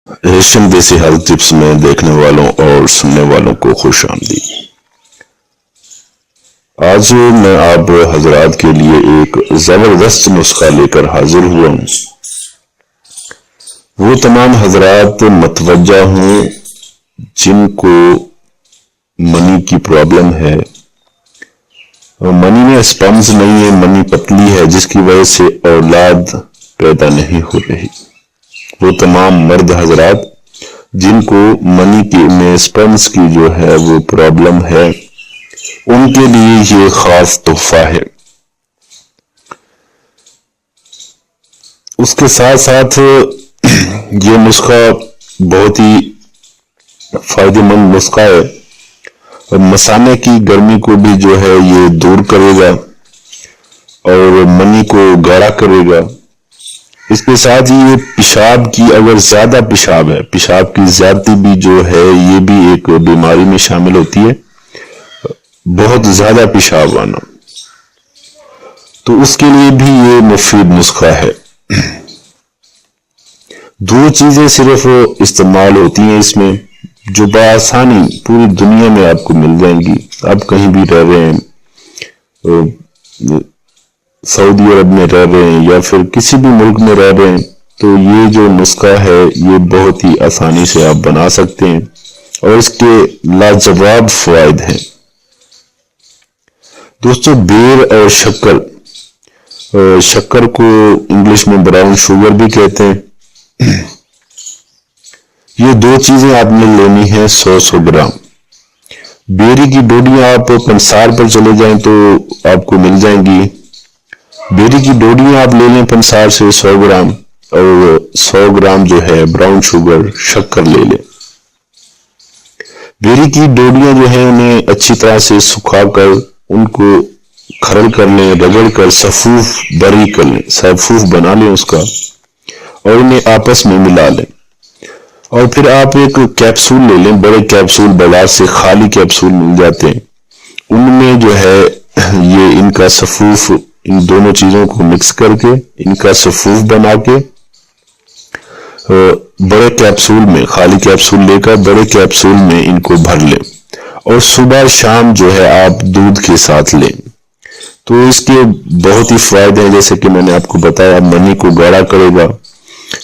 Asian دیسی health tips میں دیکھنے والوں اور سننے والوں کو خوش آمدید۔ آج میں آپ حضرات کے لیے ایک زبردست نسخہ لے کر حاضر ہوا ہوں۔ وہ تمام حضرات متوجہ ہوں جن کو منی کی پرابلم ہے، منی میں اسپمز نہیں ہے، منی پتلی ہے، جس کی وجہ سے اولاد پیدا نہیں ہو رہی۔ وہ تمام مرد حضرات جن کو منی میں اسپمز کی جو ہے وہ پرابلم ہے، ان کے لیے یہ خاص تحفہ ہے۔ اس کے ساتھ ساتھ یہ نسخہ بہت ہی فائدہ مند نسخہ ہے، مثانے کی گرمی کو بھی جو ہے یہ دور کرے گا اور منی کو گاڑھا کرے گا۔ اس کے ساتھ ہی یہ پیشاب کی، اگر زیادہ پیشاب ہے، پیشاب کی زیادتی بھی جو ہے یہ بھی ایک بیماری میں شامل ہوتی ہے، بہت زیادہ پیشاب آنا، تو اس کے لیے بھی یہ مفید نسخہ ہے۔ دو چیزیں صرف استعمال ہوتی ہیں اس میں، جو بآسانی پوری دنیا میں آپ کو مل جائیں گی۔ آپ کہیں بھی رہ رہے ہیں، سعودی عرب میں رہ رہے ہیں یا پھر کسی بھی ملک میں رہ رہے ہیں، تو یہ جو نسخہ ہے یہ بہت ہی آسانی سے آپ بنا سکتے ہیں اور اس کے لاجواب فوائد ہیں۔ دوستو، بیر اور شکر، شکر کو انگلش میں براؤن شوگر بھی کہتے ہیں، یہ دو چیزیں آپ نے لینی ہے 100 گرام۔ بیری کی ڈوڈیاں آپ پنسار پر چلے جائیں تو آپ کو مل جائیں گی۔ بیری کی ڈوڈیاں آپ لے لیں پنسار سے 100 گرام، اور 100 گرام جو ہے براؤن شوگر شکر لے لیں۔ بیری کی ڈوڈیاں جو ہیں انہیں اچھی طرح سے سکھا کر ان کو کھرل کر لیں، رگڑ کر صفوف بری کر لیں، صفوف بنا لیں اس کا، اور انہیں آپس میں ملا لیں۔ اور پھر آپ ایک کیپسول لے لیں، بڑے کیپسول بازار سے خالی کیپسول مل جاتے ہیں، ان میں جو ہے یہ ان کا صفوف، ان دونوں چیزوں کو مکس کر کے ان کا صفوف بنا کے بڑے کیپسول میں، خالی کیپسول لے کر بڑے کیپسول میں ان کو بھر لیں، اور صبح شام جو ہے آپ دودھ کے ساتھ لیں۔ تو اس کے بہت ہی فائدے ہیں، جیسے کہ میں نے آپ کو بتایا، منی کو گاڑھا کرے گا،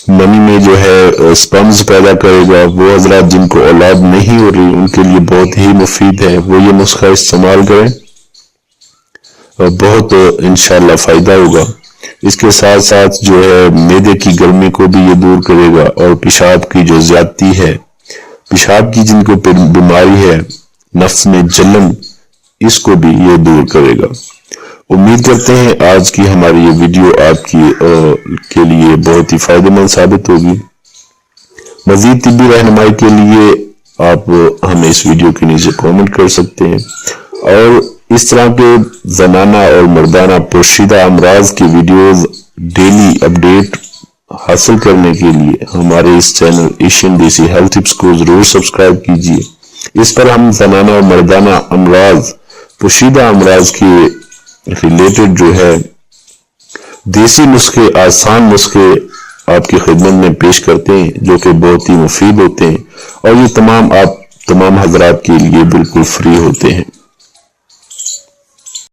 منی میں جو ہے سپرمز پیدا کرے گا۔ وہ حضرات جن کو اولاد نہیں ہو رہی ان کے لیے بہت ہی مفید ہے، وہ یہ نسخہ استعمال کریں اور بہت انشاءاللہ فائدہ ہوگا۔ اس کے ساتھ ساتھ جو ہے معدے کی گرمی کو بھی یہ دور کرے گا، اور پیشاب کی جو زیادتی ہے، پیشاب کی جن کو بیماری ہے، نفس میں جلن، اس کو بھی یہ دور کرے گا۔ امید کرتے ہیں آج کی ہماری یہ ویڈیو آپ کے لیے بہت ہی فائدہ مند ثابت ہوگی۔ مزید طبی رہنمائی کے لیے آپ ہمیں اس ویڈیو کے نیچے کامنٹ کر سکتے ہیں، اور اس طرح کے زنانہ اور مردانہ پوشیدہ امراض کی ویڈیوز ڈیلی اپڈیٹ حاصل کرنے کے لیے ہمارے اس چینل ایشین دیسی ہیلتھ ٹپس کو ضرور سبسکرائب کیجیے۔ اس پر ہم زنانہ اور مردانہ امراض، پوشیدہ امراض کے ریلیٹڈ جو ہے دیسی نسخے، آسان نسخے آپ کی خدمت میں پیش کرتے ہیں، جو کہ بہت ہی مفید ہوتے ہیں، اور یہ تمام حضرات کے لیے بالکل فری ہوتے ہیں۔